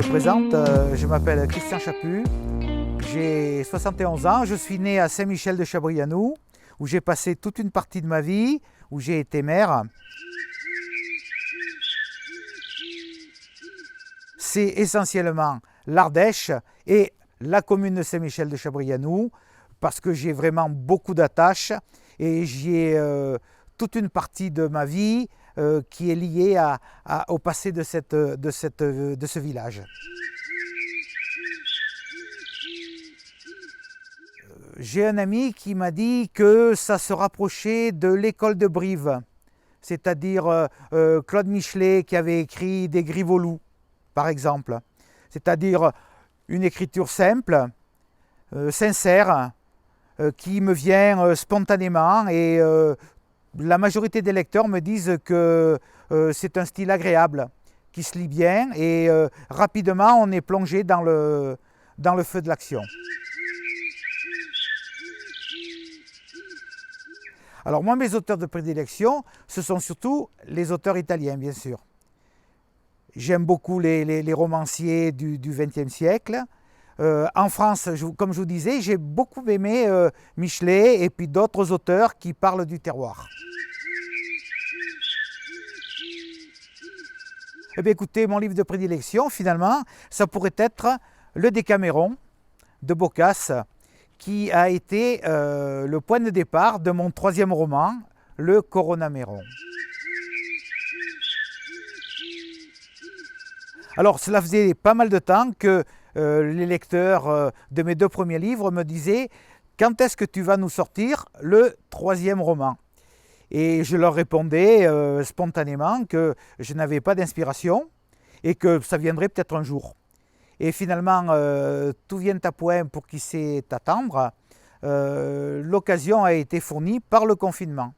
présente, je m'appelle Christian Chaput, j'ai 71 ans, je suis né à Saint-Michel de Chabrianou, où j'ai passé toute une partie de ma vie, où j'ai été maire. C'est essentiellement l'Ardèche et la commune de Saint-Michel de Chabrianou, parce que j'ai vraiment beaucoup d'attaches et j'ai toute une partie de ma vie qui est liée au passé de ce village. J'ai un ami qui m'a dit que ça se rapprochait de l'école de Brive, c'est-à-dire Claude Michelet qui avait écrit Des Grives au loup, par exemple. C'est-à-dire une écriture simple, sincère, qui me vient spontanément et la majorité des lecteurs me disent que c'est un style agréable, qui se lit bien et rapidement on est plongé dans le feu de l'action. Alors moi, mes auteurs de prédilection, ce sont surtout les auteurs italiens, bien sûr. J'aime beaucoup les romanciers du XXe siècle. En France, comme je vous disais, j'ai beaucoup aimé Michelet et puis d'autres auteurs qui parlent du terroir. Eh bien, écoutez, mon livre de prédilection, finalement, ça pourrait être Le Décaméron de Boccace, qui a été le point de départ de mon troisième roman, Le Coronaméron. Alors, cela faisait pas mal de temps que les lecteurs de mes deux premiers livres me disaient « Quand est-ce que tu vas nous sortir le troisième roman ?» Et je leur répondais spontanément que je n'avais pas d'inspiration et que ça viendrait peut-être un jour. Et finalement, tout vient à point pour qui sait attendre. L'occasion a été fournie par le confinement.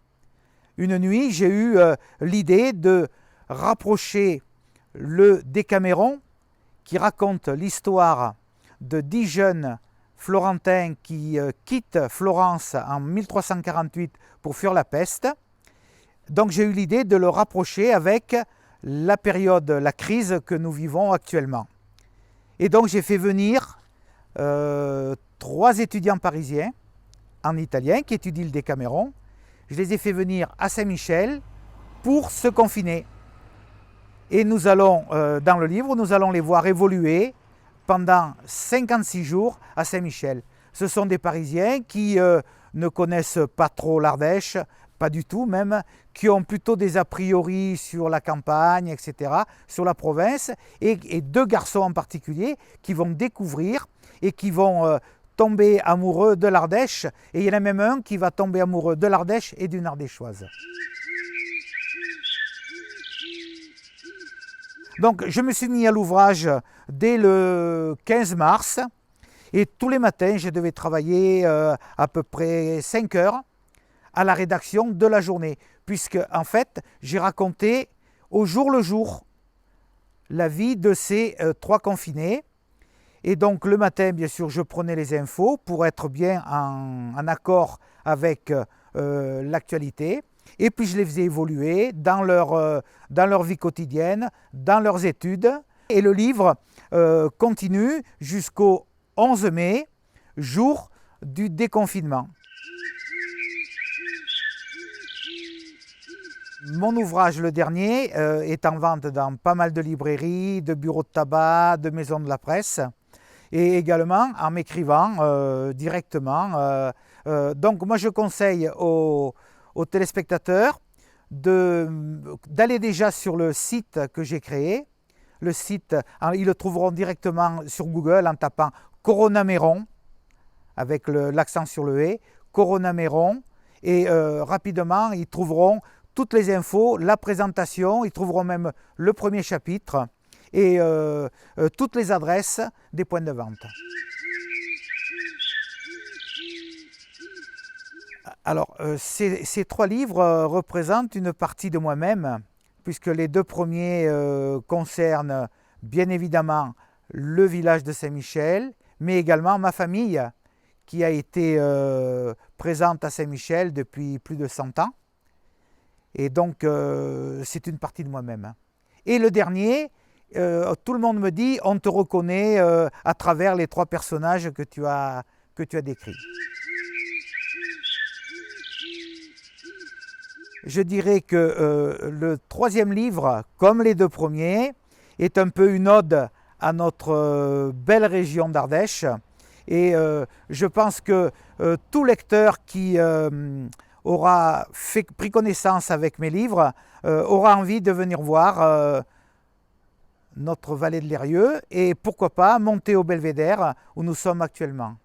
Une nuit, j'ai eu l'idée de rapprocher le Décaméron, qui raconte l'histoire de 10 jeunes florentins qui quittent Florence en 1348 pour fuir la peste. Donc j'ai eu l'idée de le rapprocher avec la période, la crise que nous vivons actuellement. Et donc j'ai fait venir 3 étudiants parisiens en italien qui étudient le Décaméron. Je les ai fait venir à Saint-Michel pour se confiner. Et nous allons, dans le livre, nous allons les voir évoluer pendant 56 jours à Saint-Michel. Ce sont des Parisiens qui ne connaissent pas trop l'Ardèche, pas du tout même, qui ont plutôt des a priori sur la campagne, etc., sur la province, et 2 garçons en particulier qui vont découvrir et qui vont tomber amoureux de l'Ardèche, et il y en a même un qui va tomber amoureux de l'Ardèche et d'une Ardéchoise. Donc je me suis mis à l'ouvrage dès le 15 mars et tous les matins je devais travailler à peu près 5 heures à la rédaction de la journée, puisque en fait j'ai raconté au jour le jour la vie de ces 3 confinés. Et donc le matin, bien sûr, je prenais les infos pour être bien en accord avec l'actualité. Et puis je les faisais évoluer dans leur vie quotidienne, dans leurs études. Et le livre continue jusqu'au 11 mai, jour du déconfinement. Mon ouvrage, le dernier, est en vente dans pas mal de librairies, de bureaux de tabac, de maisons de la presse, et également en m'écrivant directement. Donc moi je conseille aux téléspectateurs d'aller déjà sur le site que j'ai créé. Le site, ils le trouveront directement sur Google en tapant Coronaméron, avec l'accent sur le « et », Coronaméron, et rapidement ils trouveront toutes les infos, la présentation, ils trouveront même le premier chapitre et toutes les adresses des points de vente. Alors, ces 3 livres représentent une partie de moi-même, puisque les 2 premiers concernent bien évidemment le village de Saint-Michel, mais également ma famille, qui a été présente à Saint-Michel depuis plus de 100 ans. Et donc, c'est une partie de moi-même. Et le dernier tout le monde me dit on te reconnaît à travers les 3 personnages que tu as décrits. Je dirais que le 3e livre, comme les 2 premiers, est un peu une ode à notre belle région d'Ardèche. Et je pense que tout lecteur qui aura pris connaissance avec mes livres aura envie de venir voir notre vallée de l'Eyrieux et pourquoi pas monter au Belvédère où nous sommes actuellement.